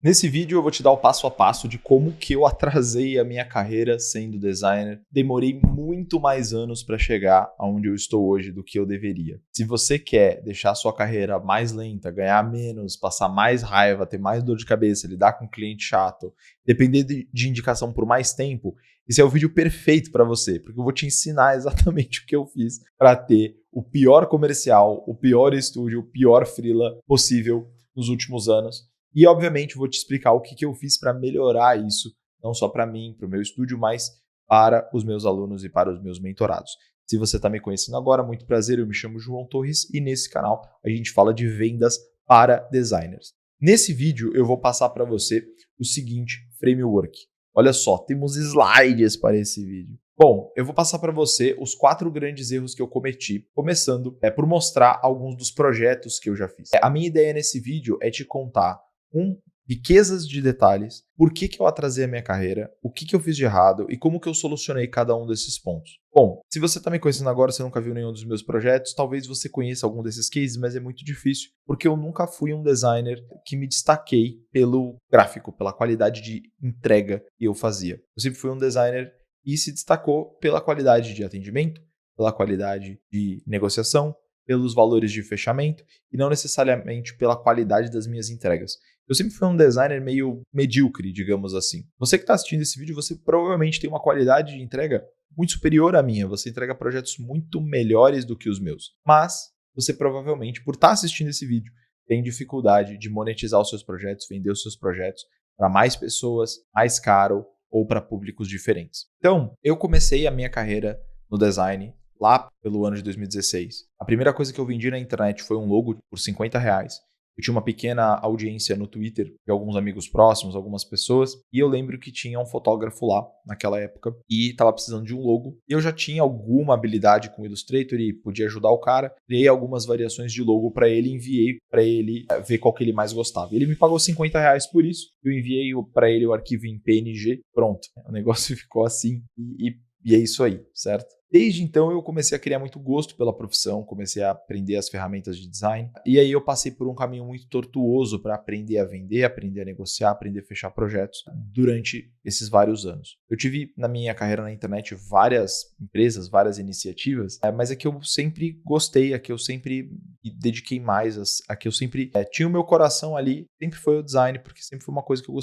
Nesse vídeo eu vou te dar o passo a passo de como que eu atrasei a minha carreira sendo designer. Demorei muito mais anos para chegar aonde eu estou hoje do que eu deveria. Se você quer deixar a sua carreira mais lenta, ganhar menos, passar mais raiva, ter mais dor de cabeça, lidar com cliente chato, depender de indicação por mais tempo, esse é o vídeo perfeito para você, porque eu vou te ensinar exatamente o que eu fiz para ter o pior comercial, o pior estúdio, o pior freela possível nos últimos anos. E, obviamente, vou te explicar o que eu fiz para melhorar isso, não só para mim, para o meu estúdio, mas para os meus alunos e para os meus mentorados. Se você está me conhecendo agora, muito prazer, eu me chamo João Torres e nesse canal a gente fala de vendas para designers. Nesse vídeo eu vou passar para você o seguinte framework. Olha só, temos slides para esse vídeo. Bom, eu vou passar para você os 4 grandes erros que eu cometi, começando por mostrar alguns dos projetos que eu já fiz. A minha ideia nesse vídeo é te contar com riquezas de detalhes, por que eu atrasei a minha carreira, o que eu fiz de errado e como que eu solucionei cada um desses pontos. Bom, se você está me conhecendo agora, você nunca viu nenhum dos meus projetos, talvez você conheça algum desses cases, mas é muito difícil, porque eu nunca fui um designer que me destaquei pelo gráfico, pela qualidade de entrega que eu fazia. Eu sempre fui um designer e se destacou pela qualidade de atendimento, pela qualidade de negociação, pelos valores de fechamento e não necessariamente pela qualidade das minhas entregas. Eu sempre fui um designer meio medíocre, digamos assim. Você que está assistindo esse vídeo, você provavelmente tem uma qualidade de entrega muito superior à minha. Você entrega projetos muito melhores do que os meus. Mas você provavelmente, por estar assistindo esse vídeo, tem dificuldade de monetizar os seus projetos, vender os seus projetos para mais pessoas, mais caro ou para públicos diferentes. Então, eu comecei a minha carreira no design lá pelo ano de 2016. A primeira coisa que eu vendi na internet foi um logo por R$50. Eu tinha uma pequena audiência no Twitter de alguns amigos próximos, algumas pessoas, e eu lembro que tinha um fotógrafo lá naquela época e estava precisando de um logo. E eu já tinha alguma habilidade com o Illustrator e podia ajudar o cara. Criei algumas variações de logo para ele, enviei para ele ver qual que ele mais gostava. Ele me pagou R$50 por isso. Eu enviei para ele o arquivo em PNG. Pronto, o negócio ficou assim e é isso aí, certo? Desde então eu comecei a criar muito gosto pela profissão, comecei a aprender as ferramentas de design e aí eu passei por um caminho muito tortuoso para aprender a vender, aprender a negociar, aprender a fechar projetos durante esses vários anos. Eu tive na minha carreira na internet várias empresas, várias iniciativas, mas a que eu sempre gostei, a que eu sempre me dediquei mais, a que eu sempre tinha o meu coração ali, sempre foi o design, porque sempre foi uma coisa que eu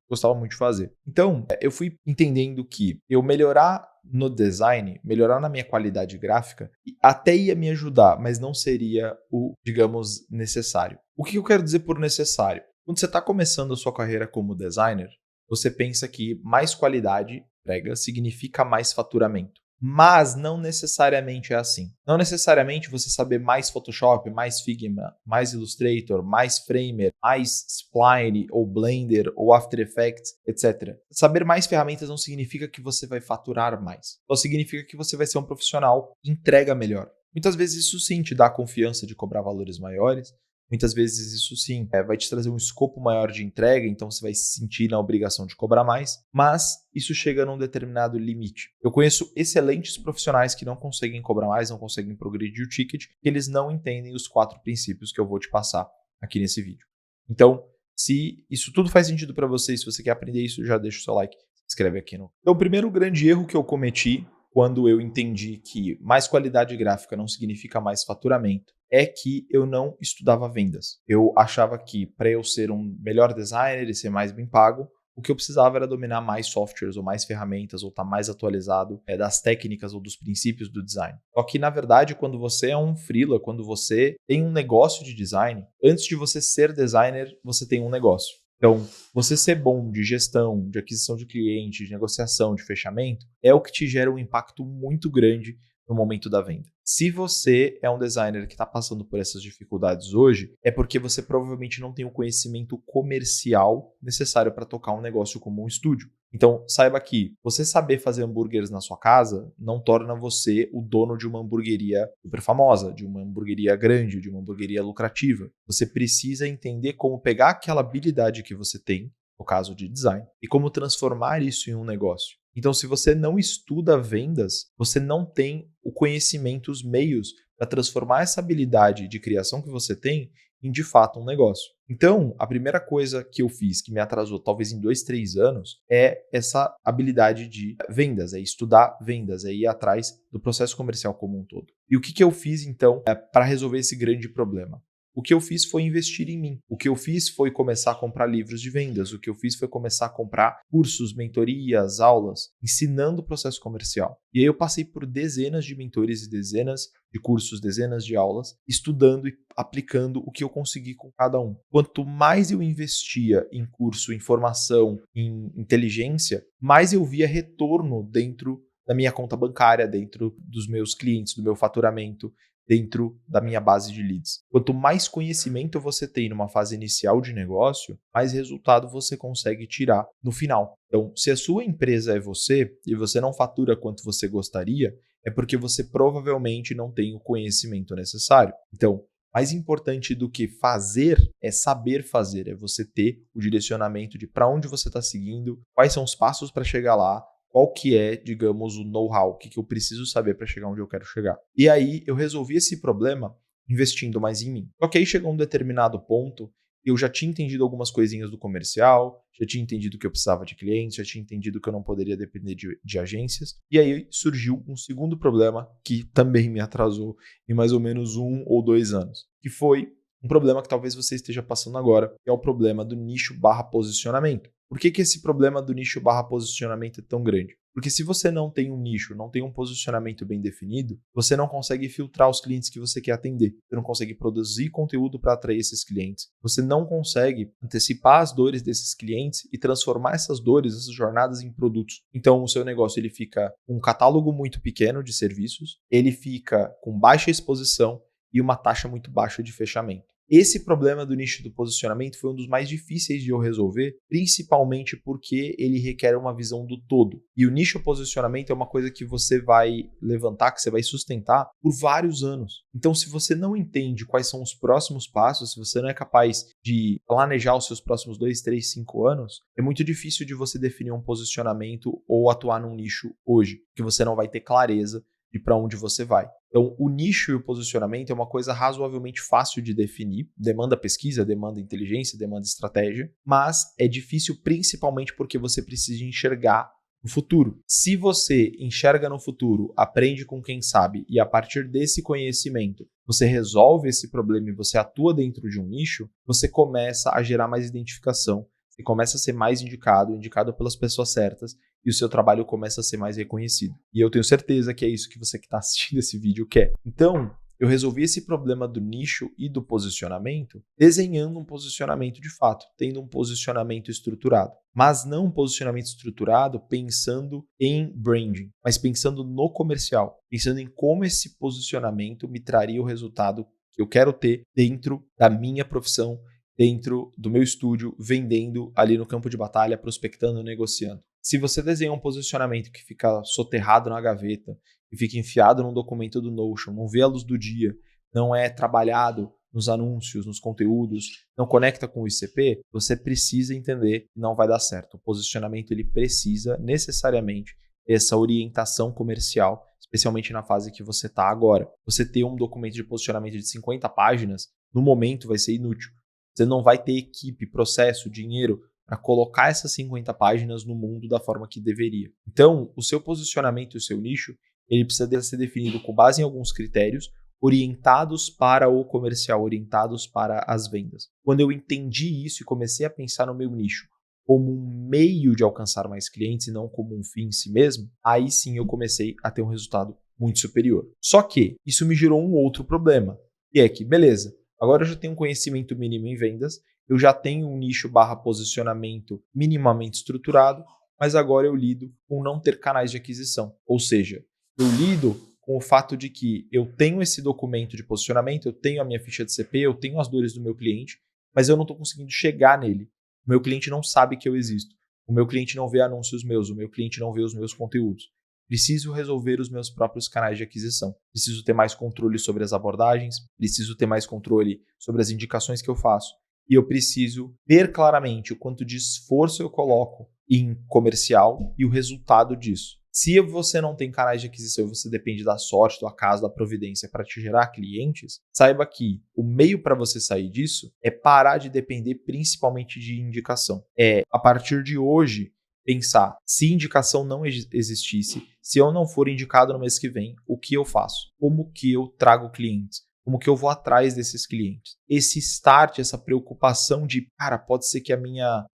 gostava muito de fazer. Então, eu fui entendendo que eu melhorar no design, melhorar na minha qualidade gráfica, até ia me ajudar, mas não seria o, digamos, necessário. O que eu quero dizer por necessário? Quando você está começando a sua carreira como designer, você pensa que mais qualidade entrega significa mais faturamento. Mas não necessariamente é assim. Não necessariamente você saber mais Photoshop, mais Figma, mais Illustrator, mais Framer, mais Spline ou Blender ou After Effects, etc. Saber mais ferramentas não significa que você vai faturar mais. Só significa que você vai ser um profissional que entrega melhor. Muitas vezes isso sim te dá a confiança de cobrar valores maiores. Muitas vezes isso sim vai te trazer um escopo maior de entrega, então você vai se sentir na obrigação de cobrar mais, mas isso chega num determinado limite. Eu conheço excelentes profissionais que não conseguem cobrar mais, não conseguem progredir o ticket, que eles não entendem os 4 princípios que eu vou te passar aqui nesse vídeo. Então, se isso tudo faz sentido para você, se você quer aprender isso, já deixa o seu like, se inscreve aqui no... Então, o primeiro grande erro que eu cometi quando eu entendi que mais qualidade gráfica não significa mais faturamento, é que eu não estudava vendas. Eu achava que para eu ser um melhor designer e ser mais bem pago, o que eu precisava era dominar mais softwares ou mais ferramentas ou estar mais atualizado das técnicas ou dos princípios do design. Só que, na verdade, quando você é um freela, quando você tem um negócio de design, antes de você ser designer, você tem um negócio. Então, você ser bom de gestão, de aquisição de cliente, de negociação, de fechamento, é o que te gera um impacto muito grande no momento da venda. Se você é um designer que está passando por essas dificuldades hoje, é porque você provavelmente não tem o conhecimento comercial necessário para tocar um negócio como um estúdio. Então, saiba que você saber fazer hambúrgueres na sua casa não torna você o dono de uma hamburgueria super famosa, de uma hamburgueria grande, de uma hamburgueria lucrativa. Você precisa entender como pegar aquela habilidade que você tem, no caso de design, e como transformar isso em um negócio. Então, se você não estuda vendas, você não tem o conhecimento, os meios para transformar essa habilidade de criação que você tem em de fato um negócio. Então, a primeira coisa que eu fiz, que me atrasou talvez em 2, 3 anos, é essa habilidade de vendas, é estudar vendas, é ir atrás do processo comercial como um todo. E o que eu fiz então para resolver esse grande problema? O que eu fiz foi investir em mim. O que eu fiz foi começar a comprar livros de vendas. O que eu fiz foi começar a comprar cursos, mentorias, aulas, ensinando o processo comercial. E aí eu passei por dezenas de mentores e dezenas de cursos, dezenas de aulas, estudando e aplicando o que eu consegui com cada um. Quanto mais eu investia em curso, em formação, em inteligência, mais eu via retorno dentro da minha conta bancária, dentro dos meus clientes, do meu faturamento, dentro da minha base de leads. Quanto mais conhecimento você tem numa fase inicial de negócio, mais resultado você consegue tirar no final. Então, se a sua empresa é você e você não fatura quanto você gostaria, é porque você provavelmente não tem o conhecimento necessário. Então, mais importante do que fazer é saber fazer, é você ter o direcionamento de para onde você está seguindo, quais são os passos para chegar lá, qual que é, digamos, o know-how, o que eu preciso saber para chegar onde eu quero chegar. E aí eu resolvi esse problema investindo mais em mim. Só que aí chegou um determinado ponto, eu já tinha entendido algumas coisinhas do comercial, já tinha entendido que eu precisava de clientes, já tinha entendido que eu não poderia depender de agências. E aí surgiu um segundo problema que também me atrasou em mais ou menos 1 ou 2 anos, que foi um problema que talvez você esteja passando agora, que é o problema do nicho/posicionamento. Por que esse problema do nicho/posicionamento é tão grande? Porque se você não tem um nicho, não tem um posicionamento bem definido, você não consegue filtrar os clientes que você quer atender. Você não consegue produzir conteúdo para atrair esses clientes. Você não consegue antecipar as dores desses clientes e transformar essas dores, essas jornadas em produtos. Então, o seu negócio ele fica com um catálogo muito pequeno de serviços, ele fica com baixa exposição e uma taxa muito baixa de fechamento. Esse problema do nicho do posicionamento foi um dos mais difíceis de eu resolver, principalmente porque ele requer uma visão do todo. E o nicho posicionamento é uma coisa que você vai levantar, que você vai sustentar por vários anos. Então, se você não entende quais são os próximos passos, se você não é capaz de planejar os seus próximos 2, 3, 5 anos, é muito difícil de você definir um posicionamento ou atuar num nicho hoje, que você não vai ter clareza de para onde você vai. Então, o nicho e o posicionamento é uma coisa razoavelmente fácil de definir, demanda pesquisa, demanda inteligência, demanda estratégia, mas é difícil principalmente porque você precisa enxergar no futuro. Se você enxerga no futuro, aprende com quem sabe e a partir desse conhecimento você resolve esse problema e você atua dentro de um nicho, você começa a gerar mais identificação, você começa a ser mais indicado pelas pessoas certas, e o seu trabalho começa a ser mais reconhecido. E eu tenho certeza que é isso que você que está assistindo esse vídeo quer. Então, eu resolvi esse problema do nicho e do posicionamento desenhando um posicionamento de fato, tendo um posicionamento estruturado. Mas não um posicionamento estruturado pensando em branding, mas pensando no comercial, pensando em como esse posicionamento me traria o resultado que eu quero ter dentro da minha profissão, dentro do meu estúdio, vendendo ali no campo de batalha, prospectando, negociando. Se você desenha um posicionamento que fica soterrado na gaveta, que fica enfiado num documento do Notion, não vê a luz do dia, não é trabalhado nos anúncios, nos conteúdos, não conecta com o ICP, você precisa entender que não vai dar certo. O posicionamento ele precisa necessariamente essa orientação comercial, especialmente na fase que você está agora. Você ter um documento de posicionamento de 50 páginas, no momento vai ser inútil. Você não vai ter equipe, processo, dinheiro para colocar essas 50 páginas no mundo da forma que deveria. Então, o seu posicionamento e o seu nicho, ele precisa ser definido com base em alguns critérios orientados para o comercial, orientados para as vendas. Quando eu entendi isso e comecei a pensar no meu nicho como um meio de alcançar mais clientes e não como um fim em si mesmo, aí sim eu comecei a ter um resultado muito superior. Só que isso me gerou um outro problema, que é que, beleza, agora eu já tenho um conhecimento mínimo em vendas, eu já tenho um nicho/posicionamento minimamente estruturado, mas agora eu lido com não ter canais de aquisição. Ou seja, eu lido com o fato de que eu tenho esse documento de posicionamento, eu tenho a minha ficha de CP, eu tenho as dores do meu cliente, mas eu não estou conseguindo chegar nele. O meu cliente não sabe que eu existo. O meu cliente não vê anúncios meus, o meu cliente não vê os meus conteúdos. Preciso resolver os meus próprios canais de aquisição. Preciso ter mais controle sobre as abordagens, preciso ter mais controle sobre as indicações que eu faço. E eu preciso ver claramente o quanto de esforço eu coloco em comercial e o resultado disso. Se você não tem canais de aquisição e você depende da sorte, do acaso, da providência para te gerar clientes, saiba que o meio para você sair disso é parar de depender principalmente de indicação. A partir de hoje, pensar, se indicação não existisse, se eu não for indicado no mês que vem, o que eu faço? Como que eu trago clientes? Como que eu vou atrás desses clientes? Esse start, essa preocupação de, cara, pode ser que a minha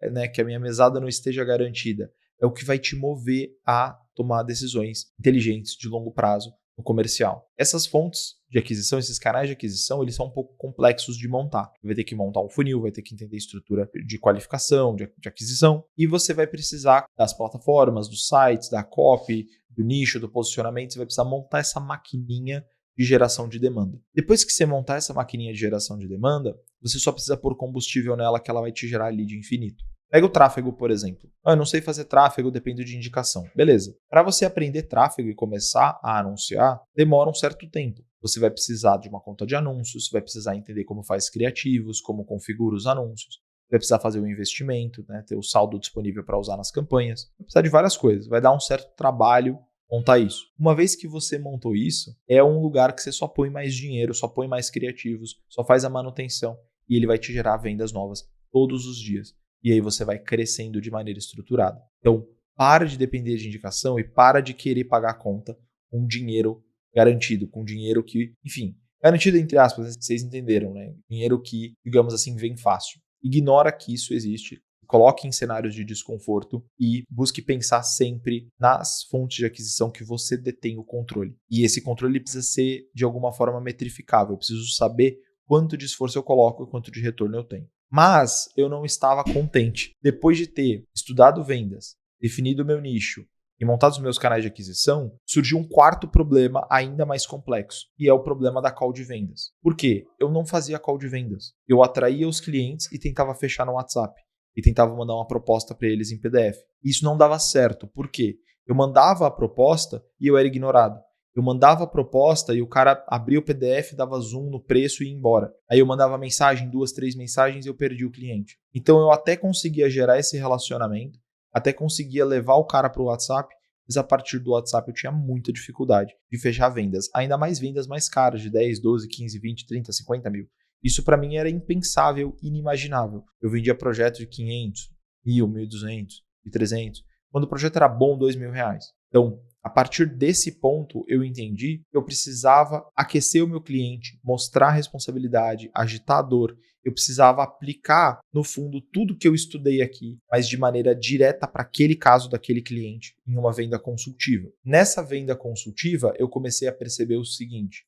mesada não esteja garantida, é o que vai te mover a tomar decisões inteligentes de longo prazo no comercial. Essas fontes de aquisição, esses canais de aquisição, eles são um pouco complexos de montar. Vai ter que montar um funil, vai ter que entender a estrutura de qualificação, de aquisição, e você vai precisar das plataformas, dos sites, da copy, do nicho, do posicionamento, você vai precisar montar essa maquininha de geração de demanda. Depois que você montar essa maquininha de geração de demanda, você só precisa pôr combustível nela que ela vai te gerar lead infinito. Pega o tráfego, por exemplo. Eu não sei fazer tráfego, depende de indicação. Beleza. Para você aprender tráfego e começar a anunciar, demora um certo tempo. Você vai precisar de uma conta de anúncios, você vai precisar entender como faz criativos, como configura os anúncios, vai precisar fazer um investimento, ter o saldo disponível para usar nas campanhas. Vai precisar de várias coisas. Vai dar um certo trabalho montar isso. Uma vez que você montou isso, é um lugar que você só põe mais dinheiro, só põe mais criativos, só faz a manutenção e ele vai te gerar vendas novas todos os dias. E aí você vai crescendo de maneira estruturada. Então, para de depender de indicação e para de querer pagar a conta com dinheiro garantido, com dinheiro que, enfim, garantido entre aspas, vocês entenderam, né? Dinheiro que, digamos assim, vem fácil. Ignora que isso existe. Coloque em cenários de desconforto e busque pensar sempre nas fontes de aquisição que você detém o controle. E esse controle precisa ser, de alguma forma, metrificável. Eu preciso saber quanto de esforço eu coloco e quanto de retorno eu tenho. Mas eu não estava contente. Depois de ter estudado vendas, definido o meu nicho e montado os meus canais de aquisição, surgiu um quarto problema ainda mais complexo, e é o problema da call de vendas. Por quê? Eu não fazia call de vendas. Eu atraía os clientes e tentava fechar no WhatsApp. E tentava mandar uma proposta para eles em PDF. Isso não dava certo. Por quê? Eu mandava a proposta e eu era ignorado. Eu mandava a proposta e o cara abria o PDF, dava zoom no preço e ia embora. Aí eu mandava mensagem, 2, 3 mensagens e eu perdi o cliente. Então eu até conseguia gerar esse relacionamento, até conseguia levar o cara para o WhatsApp, mas a partir do WhatsApp eu tinha muita dificuldade de fechar vendas. Ainda mais vendas mais caras, de 10, 12, 15, 20, 30, 50 mil. Isso para mim era impensável, inimaginável. Eu vendia projetos de 500, 1.000, 1.200, de 300. Quando o projeto era bom, R$2.000. Então, a partir desse ponto, eu entendi que eu precisava aquecer o meu cliente, mostrar responsabilidade, agitar a dor. Eu precisava aplicar, no fundo, tudo que eu estudei aqui, mas de maneira direta para aquele caso daquele cliente, em uma venda consultiva. Nessa venda consultiva, eu comecei a perceber o seguinte.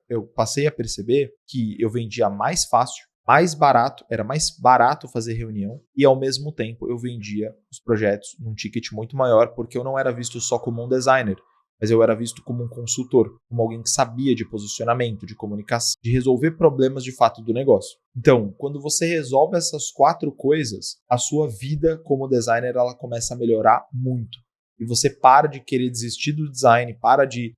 Eu passei a perceber que eu vendia mais fácil, mais barato, era mais barato fazer reunião e, ao mesmo tempo, eu vendia os projetos num ticket muito maior, porque eu não era visto só como um designer, mas eu era visto como um consultor, como alguém que sabia de posicionamento, de comunicação, de resolver problemas de fato do negócio. Então, quando você resolve essas 4 coisas, a sua vida como designer ela começa a melhorar muito. E você para de querer desistir do design, para de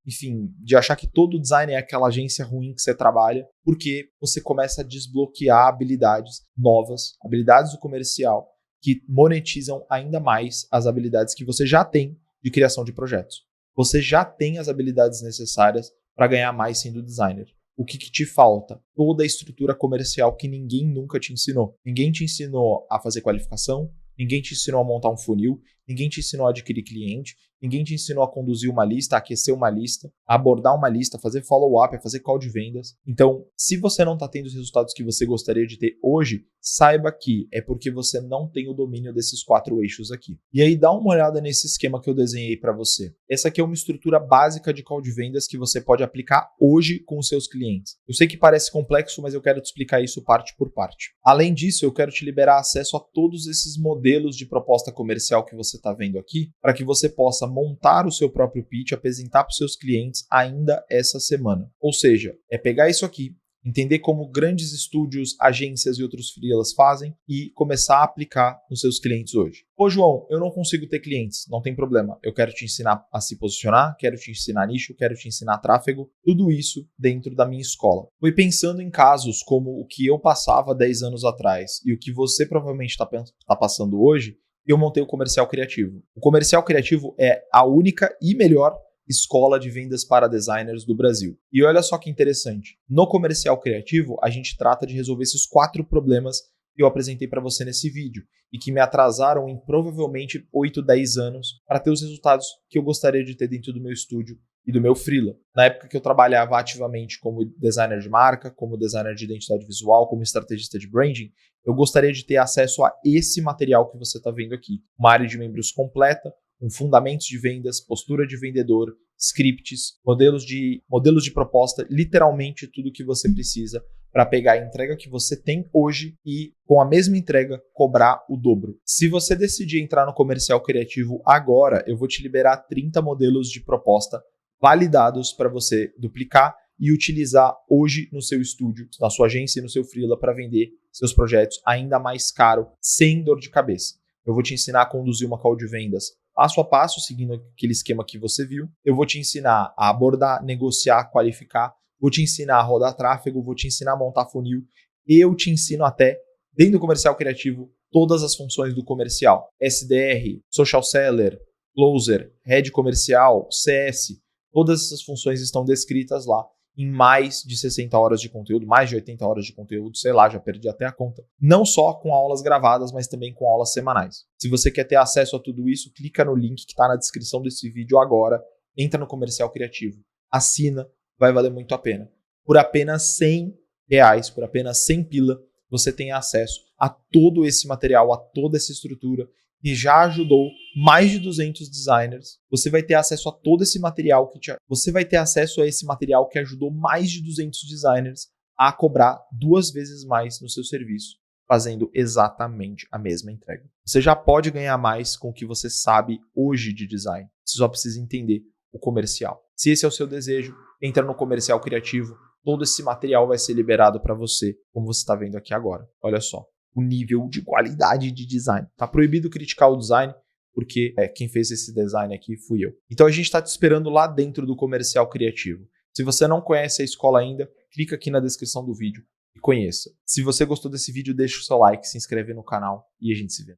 achar que todo design é aquela agência ruim que você trabalha, porque você começa a desbloquear habilidades novas, habilidades do comercial, que monetizam ainda mais as habilidades que você já tem de criação de projetos. Você já tem as habilidades necessárias para ganhar mais sendo designer. O que te falta? Toda a estrutura comercial que ninguém nunca te ensinou. Ninguém te ensinou a fazer qualificação, ninguém te ensinou a montar um funil, ninguém te ensinou a adquirir cliente, ninguém te ensinou a conduzir uma lista, a aquecer uma lista, a abordar uma lista, a fazer follow-up, a fazer call de vendas. Então, se você não está tendo os resultados que você gostaria de ter hoje, saiba que é porque você não tem o domínio desses 4 eixos aqui. E aí dá uma olhada nesse esquema que eu desenhei para você. Essa aqui é uma estrutura básica de call de vendas que você pode aplicar hoje com os seus clientes. Eu sei que parece complexo, mas eu quero te explicar isso parte por parte. Além disso, eu quero te liberar acesso a todos esses modelos de proposta comercial que você está vendo aqui, para que você possa montar o seu próprio pitch, apresentar para os seus clientes ainda essa semana. Ou seja, é pegar isso aqui, entender como grandes estúdios, agências e outros freelas fazem e começar a aplicar nos seus clientes hoje. Ô João, eu não consigo ter clientes, não tem problema. Eu quero te ensinar a se posicionar, quero te ensinar nicho, quero te ensinar tráfego, tudo isso dentro da minha escola. Fui pensando em casos como o que eu passava 10 anos atrás e o que você provavelmente está passando hoje, e eu montei o Comercial Criativo. O Comercial Criativo é a única e melhor escola de vendas para designers do Brasil. E olha só que interessante, no Comercial Criativo a gente trata de resolver esses 4 problemas que eu apresentei para você nesse vídeo e que me atrasaram em provavelmente 8, 10 anos para ter os resultados que eu gostaria de ter dentro do meu estúdio e do meu freela. Na época que eu trabalhava ativamente como designer de marca, como designer de identidade visual, como estrategista de branding, eu gostaria de ter acesso a esse material que você está vendo aqui. Uma área de membros completa, com fundamentos de vendas, postura de vendedor, scripts, modelos de proposta, literalmente tudo que você precisa para pegar a entrega que você tem hoje e, com a mesma entrega, cobrar o dobro. Se você decidir entrar no Comercial Criativo agora, eu vou te liberar 30 modelos de proposta validados para você duplicar e utilizar hoje no seu estúdio, na sua agência e no seu freela para vender seus projetos ainda mais caro, sem dor de cabeça. Eu vou te ensinar a conduzir uma call de vendas passo a passo, seguindo aquele esquema que você viu. Eu vou te ensinar a abordar, negociar, qualificar. Vou te ensinar a rodar tráfego, vou te ensinar a montar funil. Eu te ensino até, dentro do Comercial Criativo, todas as funções do comercial. SDR, Social Seller, Closer, Head Comercial, CS. Todas essas funções estão descritas lá em mais de 60 horas de conteúdo, mais de 80 horas de conteúdo, sei lá, já perdi até a conta. Não só com aulas gravadas, mas também com aulas semanais. Se você quer ter acesso a tudo isso, clica no link que está na descrição desse vídeo agora, entra no Comercial Criativo, assina, vai valer muito a pena. Por apenas R$100, por apenas 100 pila, você tem acesso a todo esse material, a toda essa estrutura, que já ajudou mais de 200 designers. Você vai ter acesso a todo esse material você vai ter acesso a esse material que ajudou mais de 200 designers a cobrar 2 vezes mais no seu serviço, fazendo exatamente a mesma entrega. Você já pode ganhar mais com o que você sabe hoje de design. Você só precisa entender o comercial. Se esse é o seu desejo, entra no Comercial Criativo. Todo esse material vai ser liberado para você, como você está vendo aqui agora. Olha só. O nível de qualidade de design. Tá proibido criticar o design, porque quem fez esse design aqui fui eu. Então a gente está te esperando lá dentro do Comercial Criativo. Se você não conhece a escola ainda, clica aqui na descrição do vídeo e conheça. Se você gostou desse vídeo, deixa o seu like, se inscreve no canal e a gente se vê.